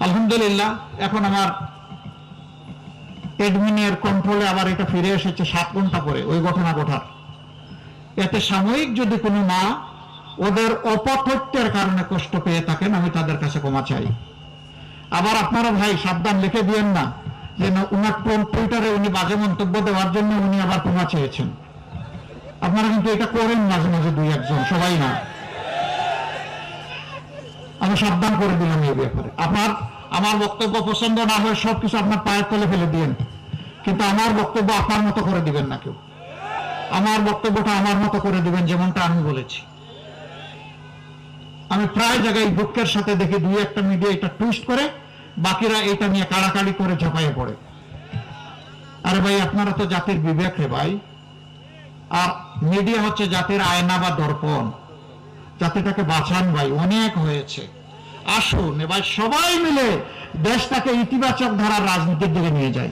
আলহামদুলিল্লাহ এখন আমার অ্যাডমিনের কন্ট্রোলে আবার এটা ফিরে এসেছে 7 ঘন্টা পরে ওই ঘটনা ঘটার। এতে সাময়িক যদি কোনো মা ওদের অপতথ্যের কারণে কষ্ট পেয়ে থাকেন, আমি তাদের কাছে ক্ষমা চাই। আবার আপনারা ভাই সাবধান, লিখে দিয়েন না যে উনার টুইটারে উনি বাজে মন্তব্য দেওয়ার জন্য উনি আবার ক্ষমা চেয়েছেন। আপনারা কিন্তু এটা করেন মাঝে মাঝে, 2-1 জন, সবাই না। আমি সাবধান করে দিলাম এই ব্যাপারে। আমার বক্তব্য পছন্দ না হয় সবকিছু আপনার পায়ের তলে ফেলে দিয়েন, কিন্তু আমার বক্তব্য আপনার মতো করে দিবেন না কেউ। আমার বক্তব্যটা আমার মতো করে দিবেন, যেমনটা আমি বলেছি। আমি প্রায় জায়গায় দুঃখের সাথে দেখি 2-1টা মিডিয়া এটা টুইস্ট করে, বাকিরা এটা নিয়ে কাড়াকাড়ি করে ঝাঁপাইয়ে পড়ে। আরে ভাই, আপনারা তো জাতির বিবেক রে ভাই। আর মিডিয়া হচ্ছে জাতির আয়না বা দর্পণ। জাতিটাকে বাঁচান ভাই, অনেক হয়েছে। আসুন এবার সবাই মিলে দেশটাকে ইতিবাচক ধারার রাজনীতির দিকে নিয়ে যায়।